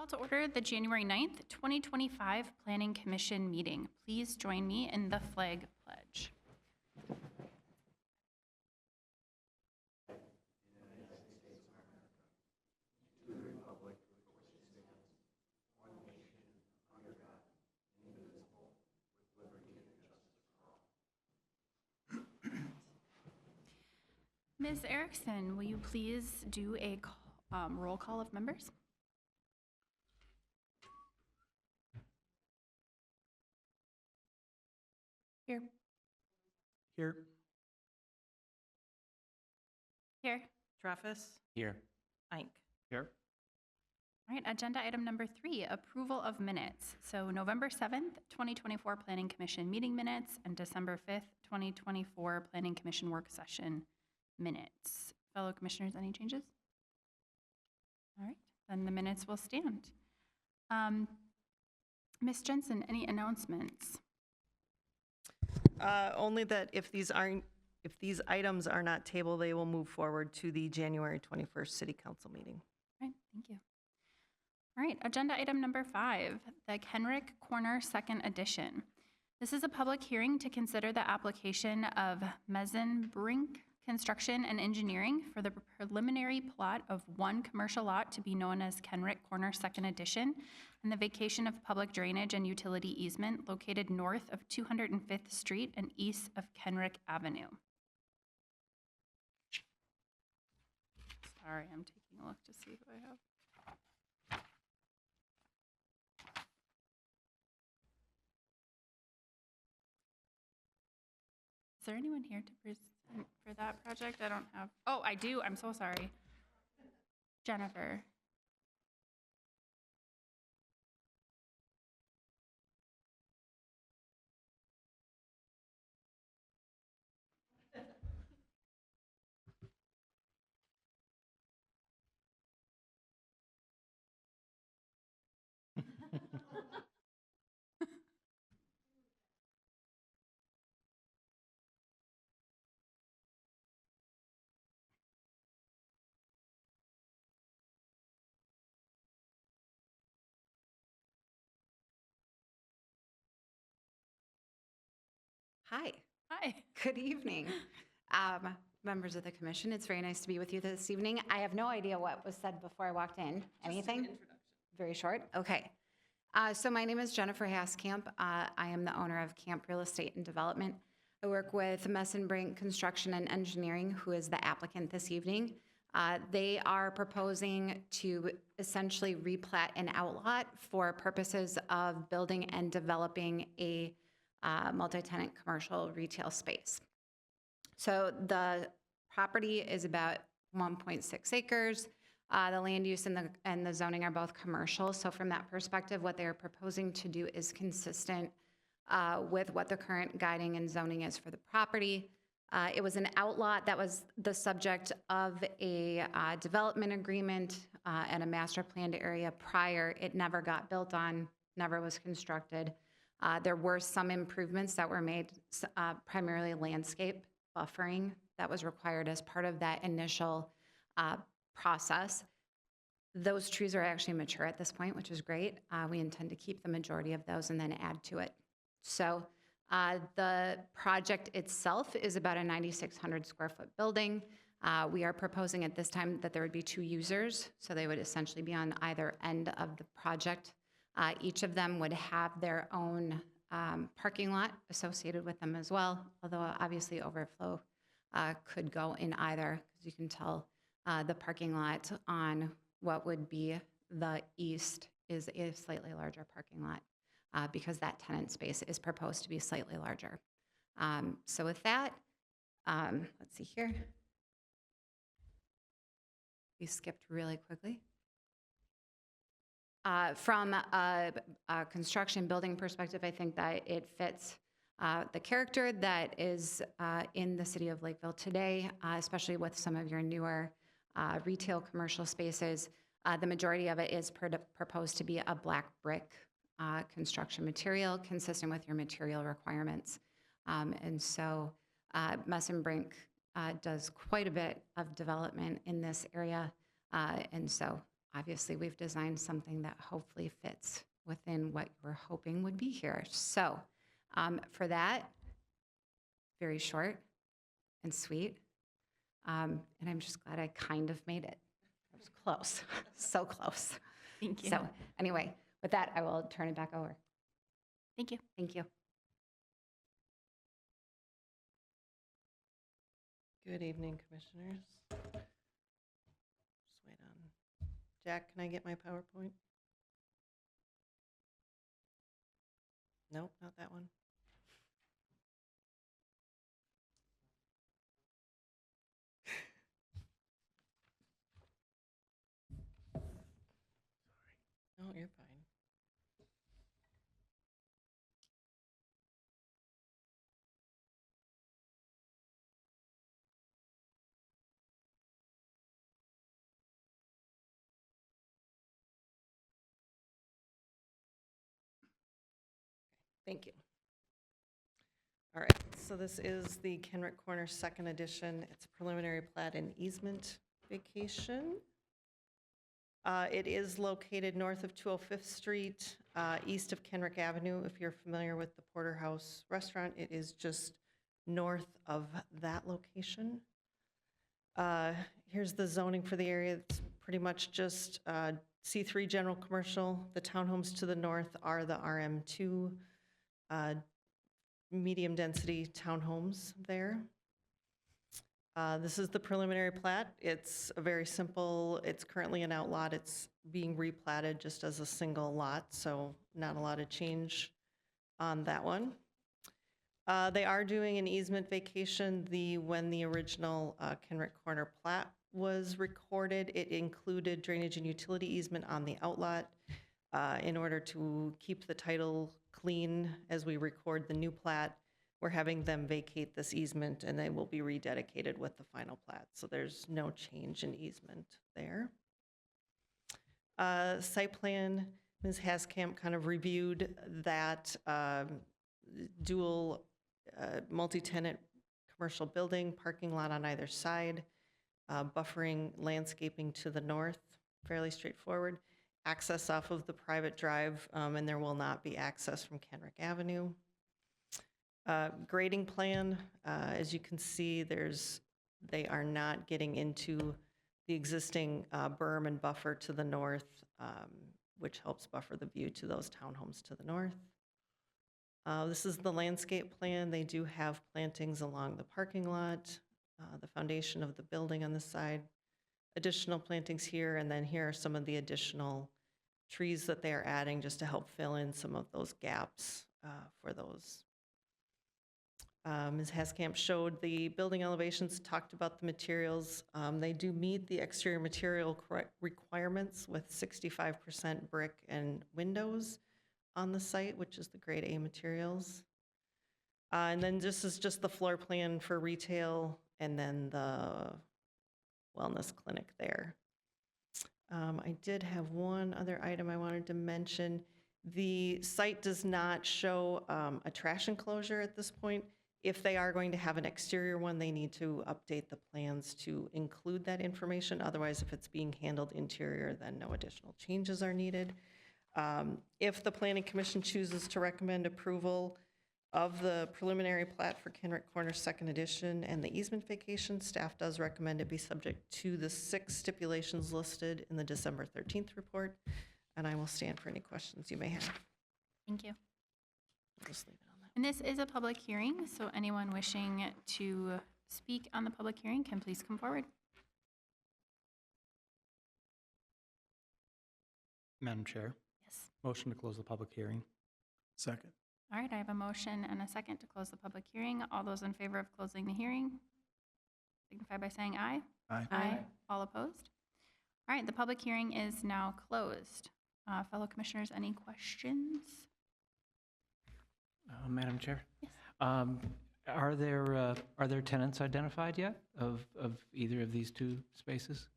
Call to order the January 9th, 2025 Planning Commission meeting. Please join me in the flag pledge. Ms. Erickson, will you please do a roll call of members? Here. Here. Here. Traffus. Here. Ike. Here. All right, agenda item number 3, approval of minutes. So November 7th, 2024 Planning Commission meeting minutes and December 5th, 2024 Planning Commission work session minutes. Fellow commissioners, any changes? All right, then the minutes will stand. Ms. Jensen, any announcements? Only that if these items are not tabled, they will move forward to the January 21st City Council meeting. All right, thank you. All right, agenda item number 5, the Kenrick Corner Second Edition. This is a public hearing to consider the application of Brink Construction and Engineering for the preliminary plot of one commercial lot to be known as Kenrick Corner Second Edition and the vacation of public drainage and utility easement located north of 205th Street and east of Kenrick Avenue. Sorry, I'm taking a look to see who I have. Is there anyone here to present for that project? I don't have, oh, I do, I'm so sorry. Jennifer. Hi. Hi. Good evening. Members of the commission, it's very nice to be with you this evening. I have no idea what was said before I walked in. Anything? Very short? Okay. So my name is Jennifer Haskamp. I am the owner of Camp Real Estate and Development. I work with Brink Construction and Engineering, who is the applicant this evening. They are proposing to essentially replat an outlot for purposes of building and developing a multi-tenant commercial retail space. So the property is about 1.6 acres. The land use and the zoning are both commercial. So from that perspective, what they're proposing to do is consistent with what the current guiding and zoning is for the property. It was an outlot that was the subject of a development agreement and a master planned area prior. It never got built on, never was constructed. There were some improvements that were made, primarily landscape buffering that was required as part of that initial process. Those trees are actually mature at this point, which is great. We intend to keep the majority of those and then add to it. So the project itself is about a 9,600 square foot building. We are proposing at this time that there would be 2 users, so they would essentially be on either end of the project. Each of them would have their own parking lot associated with them as well, although obviously overflow could go in either, because you can tell the parking lot on what would be the east is a slightly larger parking lot because that tenant space is proposed to be slightly larger. So with that, let's see here. We skipped really quickly. From a construction building perspective, I think that it fits the character that is in the city of Lakeville today, especially with some of your newer retail commercial spaces. The majority of it is proposed to be a black brick construction material consistent with your material requirements. And so Brink does quite a bit of development in this area. And so obviously we've designed something that hopefully fits within what you were hoping would be here. So for that, very short and sweet. And I'm just glad I kind of made it. It was close, so close. Thank you. So anyway, with that, I will turn it back over. Thank you. Thank you. Good evening, commissioners. Just wait on. Jack, can I get my PowerPoint? Nope, not that one. No, you're fine. Thank you. All right, so this is the Kenrick Corner Second Edition. It's a preliminary plat and easement vacation. It is located north of 205th Street, east of Kenrick Avenue. If you're familiar with the Porterhouse Restaurant, it is just north of that location. Here's the zoning for the area. It's pretty much just C3 general commercial. The townhomes to the north are the RM2 medium density townhomes there. This is the preliminary plat. It's a very simple, it's currently an outlot. It's being replatted just as a single lot, so not a lot of change on that one. They are doing an easement vacation. When the original Kenrick Corner plat was recorded, it included drainage and utility easement on the outlot. In order to keep the title clean as we record the new plat, we're having them vacate this easement and they will be rededicated with the final plat. So there's no change in easement there. Site plan, Ms. Haskamp kind of reviewed that dual multi-tenant commercial building, parking lot on either side, buffering landscaping to the north, fairly straightforward. Access off of the private drive, and there will not be access from Kenrick Avenue. Grading plan, as you can see, they are not getting into the existing berm and buffer to the north, which helps buffer the view to those townhomes to the north. This is the landscape plan. They do have plantings along the parking lot, the foundation of the building on this side, additional plantings here, and then here are some of the additional trees that they are adding just to help fill in some of those gaps for those. Ms. Haskamp showed the building elevations, talked about the materials. They do meet the exterior material requirements with 65% brick and windows on the site, which is the grade A materials. And then this is just the floor plan for retail and then the wellness clinic there. I did have one other item I wanted to mention. The site does not show a trash enclosure at this point. If they are going to have an exterior one, they need to update the plans to include that information. Otherwise, if it's being handled interior, then no additional changes are needed. If the Planning Commission chooses to recommend approval of the preliminary plat for Kenrick Corner Second Edition and the easement vacation, staff does recommend it be subject to the 6 stipulations listed in the December 13th report, and I will stand for any questions you may have. Thank you. I'll just leave it on that. And this is a public hearing, so anyone wishing to speak on the public hearing can please come forward. Madam Chair, Yes. motion to close the public hearing. Second. All right, I have a motion and a second to close the public hearing. All those in favor of closing the hearing signify by saying aye. Aye. All opposed? All right, the public hearing is now closed. Fellow commissioners, any questions? Madam Chair? Yes. Are there tenants identified yet of either of these 2 spaces?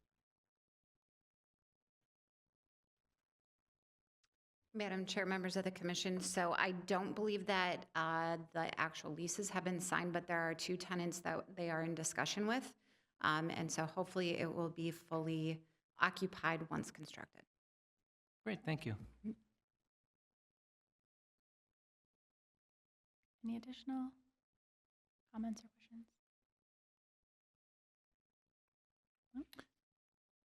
Madam Chair, members of the commission, so I don't believe that the actual leases have been signed, but there are 2 tenants that they are in discussion with. And so hopefully it will be fully occupied once constructed. Great, thank you. Any additional comments or questions?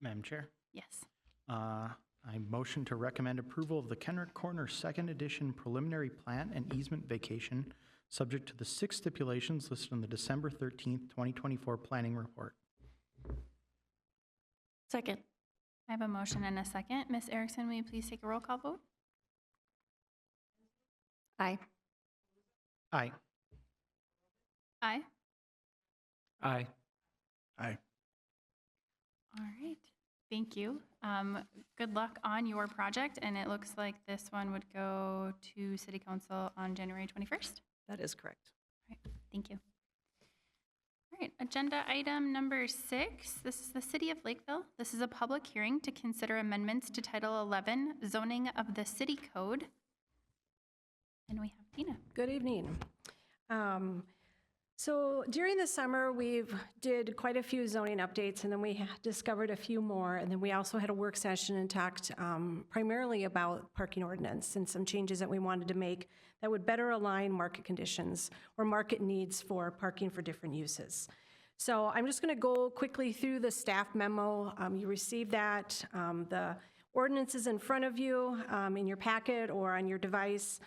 Madam Chair, Yes. I motion to recommend approval of the Kenrick Corner Second Edition preliminary plat and easement vacation, subject to the 6 stipulations listed on the December 13th, 2024 planning report. Second. I have a motion and a second. Ms. Erickson, will you please take a roll call vote? Aye. Aye. Aye. Aye. Aye. All right. Thank you. Good luck on your project, and it looks like this one would go to City Council on January 21st. That is correct. All right. Thank you. All right. Agenda item number 6. This is the City of Lakeville. This is a public hearing to consider amendments to Title 11, Zoning of the City Code. And we have Tina. Good evening. So during the summer, we've did quite a few zoning updates, and then we discovered a few more, and then we also had a work session and talked primarily about parking ordinance and some changes that we wanted to make that would better align market conditions or market needs for parking for different uses. So I'm just going to go quickly through the staff memo. You received that. The ordinance is in front of you in your packet or on your device.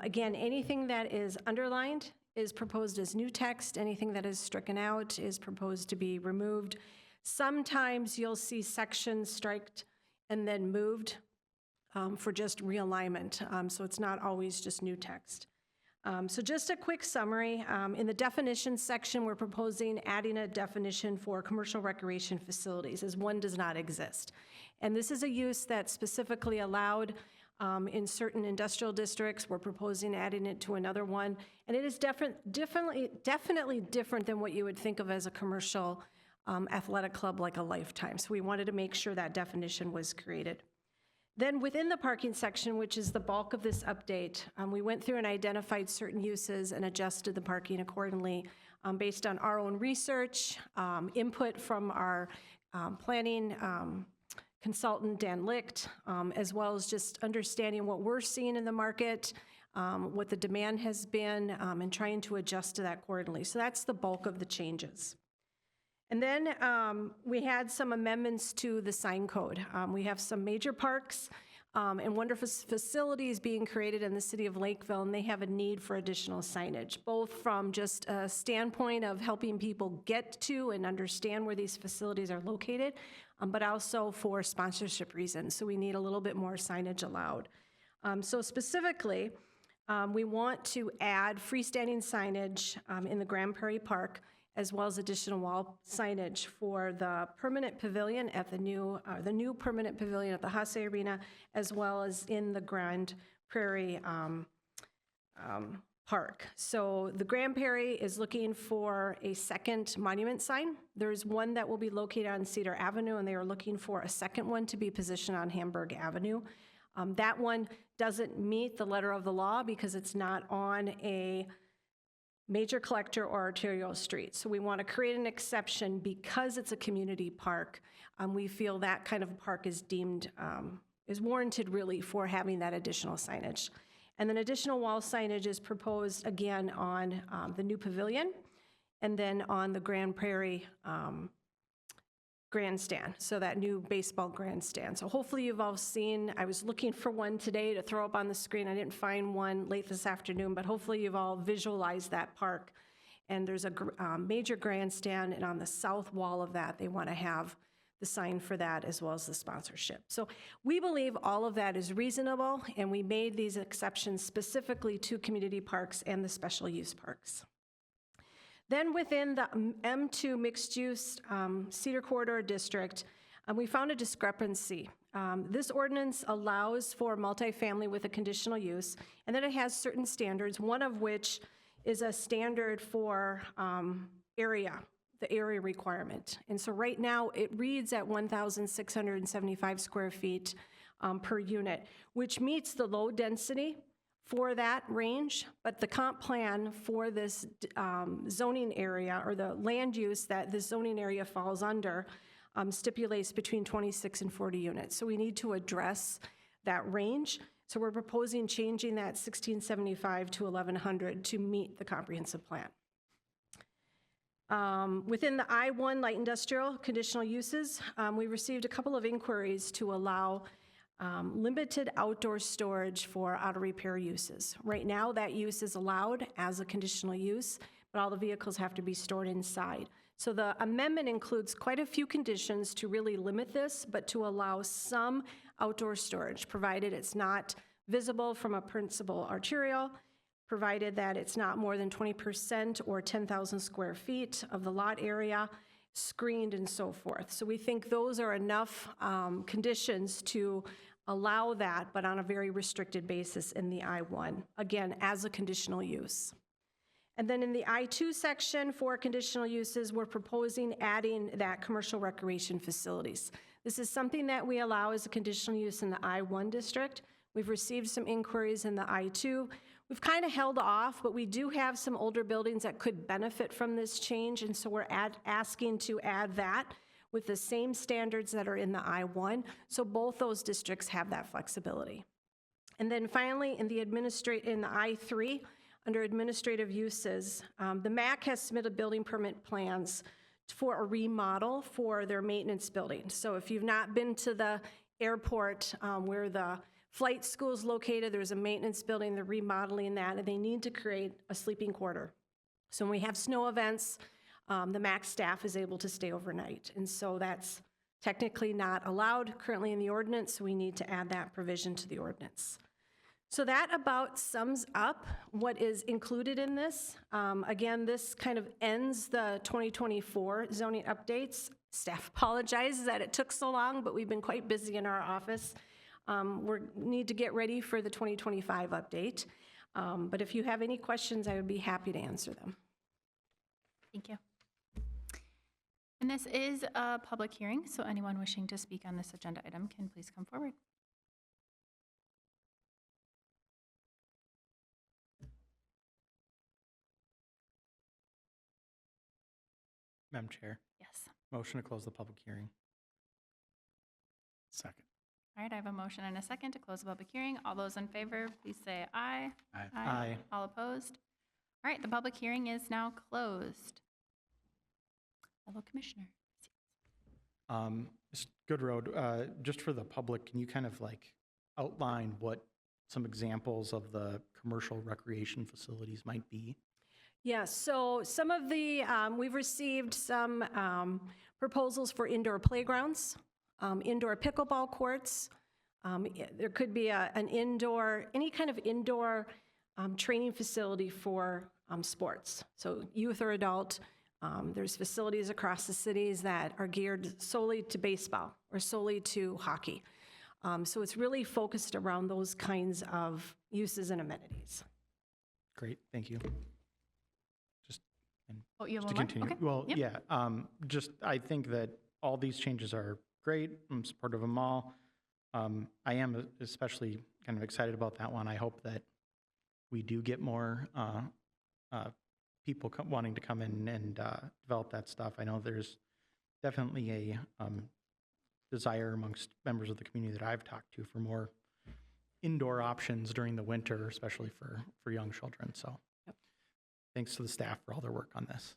Again, anything that is underlined is proposed as new text. Anything that is stricken out is proposed to be removed. Sometimes you'll see sections striked and then moved for just realignment. So it's not always just new text. So just a quick summary. In the definitions section, we're proposing adding a definition for commercial recreation facilities, as one does not exist. And this is a use that's specifically allowed in certain industrial districts. We're proposing adding it to another one. And it is definitely different than what you would think of as a commercial athletic club like a Lifetime. So we wanted to make sure that definition was created. Then within the parking section, which is the bulk of this update, we went through and identified certain uses and adjusted the parking accordingly based on our own research, input from our planning consultant, Dan Licht, as well as just understanding what we're seeing in the market, what the demand has been, and trying to adjust to that accordingly. So that's the bulk of the changes. And then we had some amendments to the sign code. We have some major parks and wonderful facilities being created in the city of Lakeville, and they have a need for additional signage, both from just a standpoint of helping people get to and understand where these facilities are located, but also for sponsorship reasons. So we need a little bit more signage allowed. So specifically, we want to add freestanding signage in the Grand Prairie Park, as well as additional wall signage for the permanent pavilion at the new permanent pavilion at the Hasse Arena, as well as in the Grand Prairie Park. So the Grand Prairie is looking for a second monument sign. There's one that will be located on Cedar Avenue, and they are looking for a second one to be positioned on Hamburg Avenue. That one doesn't meet the letter of the law because it's not on a major collector or arterial street. So we want to create an exception because it's a community park. We feel that kind of park is deemed, is warranted really for having that additional signage. And then additional wall signage is proposed again on the new pavilion and then on the Grand Prairie grandstand, so that new baseball grandstand. So hopefully you've all seen, I was looking for one today to throw up on the screen. I didn't find one late this afternoon, but hopefully you've all visualized that park. And there's a major grandstand, and on the south wall of that, they want to have the sign for that as well as the sponsorship. So we believe all of that is reasonable, and we made these exceptions specifically to community parks and the special use parks. Then within the M2 mixed-use Cedar Corridor District, we found a discrepancy. This ordinance allows for multifamily with a conditional use, and then it has certain standards, one of which is a standard for area, the area requirement. And so right now, it reads at 1,675 square feet per unit, which meets the low density for that range, but the comp plan for this zoning area, or the land use that this zoning area falls under, stipulates between 26 and 40 units. So we need to address that range. So we're proposing changing that 1675 to 1100 to meet the comprehensive plan. Within the I-1 light industrial conditional uses, we received a couple of inquiries to allow limited outdoor storage for auto repair uses. Right now, that use is allowed as a conditional use, but all the vehicles have to be stored inside. So the amendment includes quite a few conditions to really limit this, but to allow some outdoor storage, provided it's not visible from a principal arterial, provided that it's not more than 20% or 10,000 square feet of the lot area, screened and so forth. So we think those are enough conditions to allow that, but on a very restricted basis in the I-1, again, as a conditional use. And then in the I-2 section for conditional uses, we're proposing adding that commercial recreation facilities. This is something that we allow as a conditional use in the I-1 district. We've received some inquiries in the I-2. We've kind of held off, but we do have some older buildings that could benefit from this change, and so we're asking to add that with the same standards that are in the I-1, so both those districts have that flexibility. And then finally, in the I-3, under administrative uses, the MAC has submitted building permit plans for a remodel for their maintenance building. So if you've not been to the airport where the flight school is located, there's a maintenance building, they're remodeling that, and they need to create a sleeping quarter. So when we have snow events, the MAC staff is able to stay overnight. And so that's technically not allowed currently in the ordinance, so we need to add that provision to the ordinance. So that about sums up what is included in this. Again, this kind of ends the 2024 zoning updates. Staff apologizes that it took so long, but we've been quite busy in our office. We need to get ready for the 2025 update. But if you have any questions, I would be happy to answer them. Thank you. And this is a public hearing, so anyone wishing to speak on this agenda item can please come forward. Madam Chair, Yes. motion to close the public hearing. Second. All right, I have a motion and a second to close the public hearing. All those in favor, please say aye. Aye. Aye. All opposed? All right, the public hearing is now closed. Fellow commissioner. Good Road, just for the public, can you kind of like outline what some examples of the commercial recreation facilities might be? Yeah, so some of the, we've received some proposals for indoor playgrounds, indoor pickleball courts. There could be an indoor, any kind of indoor training facility for sports. So youth or adult, there's facilities across the cities that are geared solely to baseball or solely to hockey. So it's really focused around those kinds of uses and amenities. Great, thank you. Oh, you have Just one to more? continue, Okay. well, Yep. yeah, just, I think that all these changes are great. I'm supportive of them all. I am especially kind of excited about that one. I hope that we do get more people wanting to come in and develop that stuff. I know there's definitely a desire amongst members of the community that I've talked to for more indoor options during the winter, especially for young children, so. Yep. Thanks to the staff for all their work on this.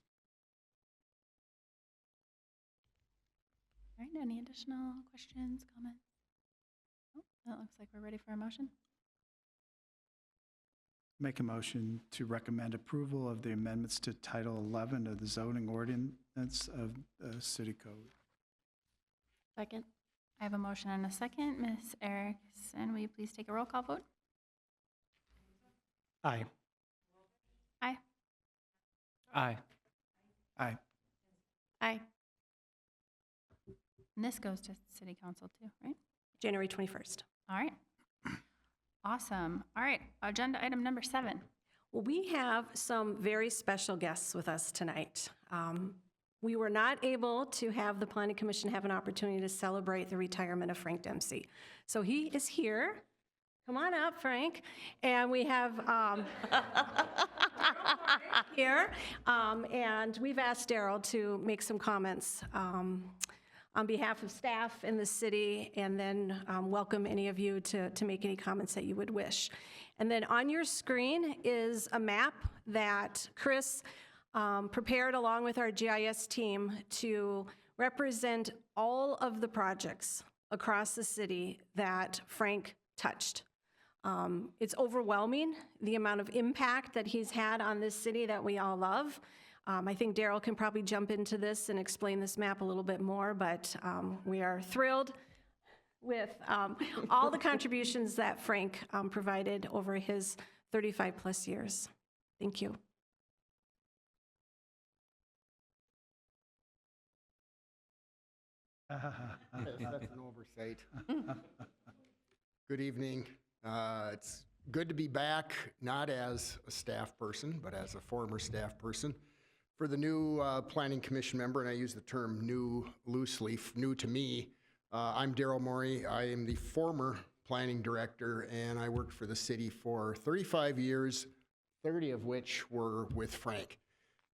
All right, any additional questions, comments? Oh, that looks like we're ready for a motion. Make a motion to recommend approval of the amendments to Title 11 of the zoning ordinance of the city code. Second. I have a motion and a second. Ms. Erickson, will you please take a roll call vote? Aye. Aye. Aye. Aye. Aye. And this goes to city council too, right? January 21st. All right. Awesome. All right, agenda item number 7. Well, we have some very special guests with us tonight. We were not able to have the Planning Commission have an opportunity to celebrate the retirement of Frank Dempsey. So he is here. Come on up, Frank. And we have here, and we've asked Daryl to make some comments on on behalf of staff in the city, and then welcome any of you to make any comments that you would wish. And then on your screen is a map that Chris prepared along with our GIS team to represent all of the projects across the city that Frank touched. It's overwhelming, the amount of impact that he's had on this city that we all love. I think Daryl can probably jump into this and explain this map a little bit more, but we are thrilled with all the contributions that Frank provided over his 35-plus years. Thank you. Yes, that's an oversight. Good evening. It's good to be back, not as a staff person, but as a former staff person. For the new Planning Commission member, and I use the term new loosely, new to me, I'm Daryl Morey. I am the former planning director, and I worked for the city for 35 years, 30 of which were with Frank.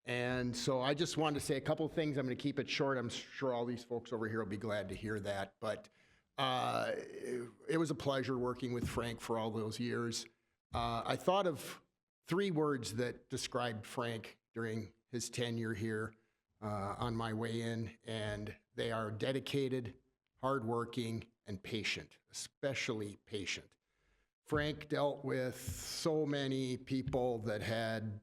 And so I just wanted to say a couple of things. I'm going to keep it short. I'm sure all these folks over here will be glad to hear that. But it was a pleasure working with Frank for all those years. I thought of 3 words that described Frank during his tenure here on my way in, and they are dedicated, hardworking, and patient, especially patient. Frank dealt with so many people that had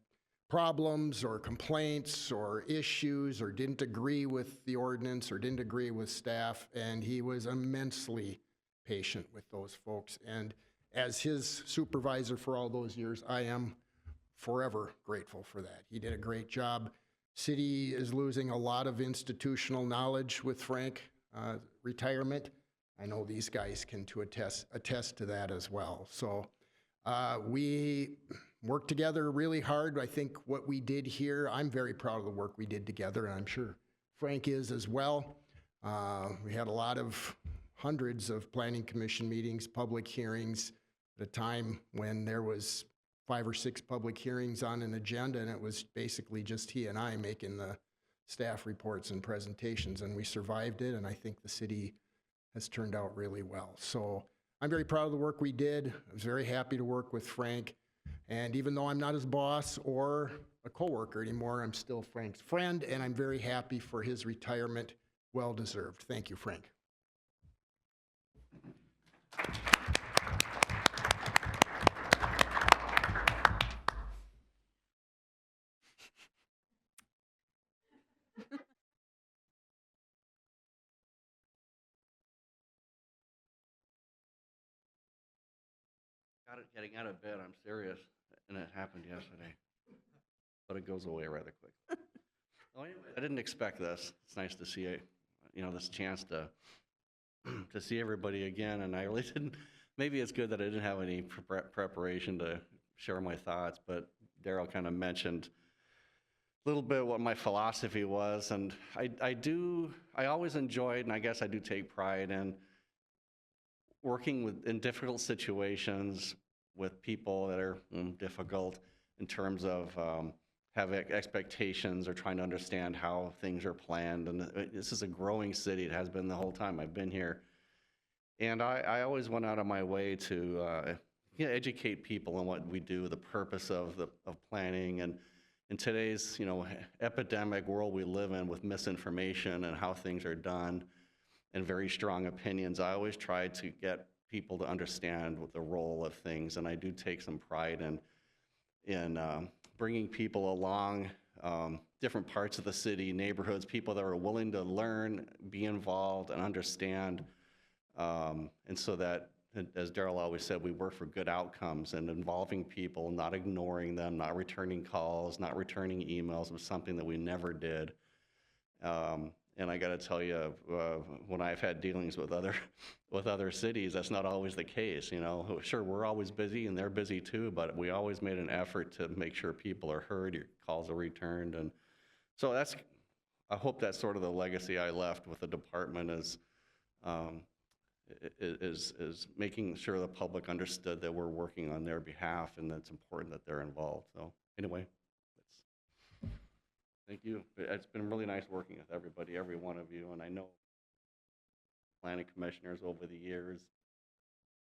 problems or complaints or issues or didn't agree with the ordinance or didn't agree with staff, and he was immensely patient with those folks. And as his supervisor for all those years, I am forever grateful for that. He did a great job. City is losing a lot of institutional knowledge with Frank retirement. I know these guys can attest to that as well. So we worked together really hard. I think what we did here, I'm very proud of the work we did together, and I'm sure Frank is as well. We had a lot of hundreds of planning commission meetings, public hearings, at a time when there was 5 or 6 public hearings on an agenda, and it was basically just he and I making the staff reports and presentations, and we survived it, and I think the city has turned out really well. So I'm very proud of the work we did. I was very happy to work with Frank. And even though I'm not his boss or a coworker anymore, I'm still Frank's friend, and I'm very happy for his retirement. Well deserved. Thank you, Frank. Getting out of bed, I'm serious, and it happened yesterday, but it goes away rather quick. Well, anyway, I didn't expect this. It's nice to see it, this chance to see everybody again, and I really didn't. Maybe it's good that I didn't have any preparation to share my thoughts, but Daryl kind of mentioned a little bit what my philosophy was, and I always enjoyed, and I guess I do take pride in working in difficult situations with people that are difficult in terms of having expectations or trying to understand how things are planned. And this is a growing city. It has been the whole time I've been here. And I always went out of my way to educate people on what we do, the purpose of planning. And in today's epidemic world we live in with misinformation and how things are done, and very strong opinions, I always try to get people to understand what the role of things, and I do take some pride in bringing people along different parts of the city, neighborhoods, people that are willing to learn, be involved, and understand, and so that, as Daryl always said, we work for good outcomes, and involving people, not ignoring them, not returning calls, not returning emails was something that we never did. And I got to tell you, when I've had dealings with other cities, that's not always the case. Sure, we're always busy, and they're busy too. But we always made an effort to make sure people are heard, your calls are returned, and so I hope that's sort of the legacy I left with the department is making sure the public understood that we're working on their behalf, and that's important that they're involved. So anyway. Thank you. It's been really nice working with everybody, every one of you, and I know planning commissioners over the years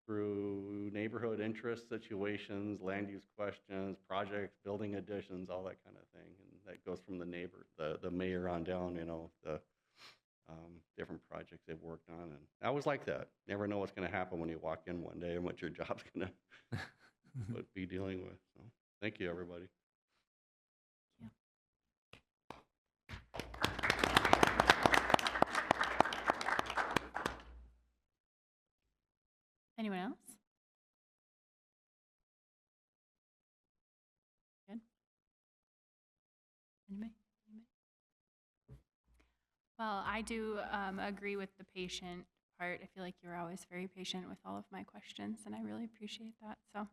through neighborhood interest situations, land use questions, projects, building additions, all that kind of thing. And that goes from the mayor on down, the different projects they've worked on. And I always like that. Never know what's going to happen when you walk in one day and what your job's going to be dealing with. So thank you, everybody. Anyone else? Good. Anybody? Well, I do agree with the patient part. I feel like you're always very patient with all of my questions, and I really appreciate that. So,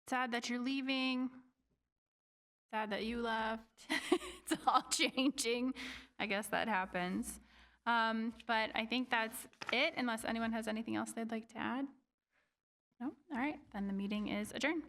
sad that you're leaving. Sad that you left. It's all changing. I guess that happens. But I think that's it, unless anyone has anything else they'd like to add. No? All right, then the meeting is adjourned.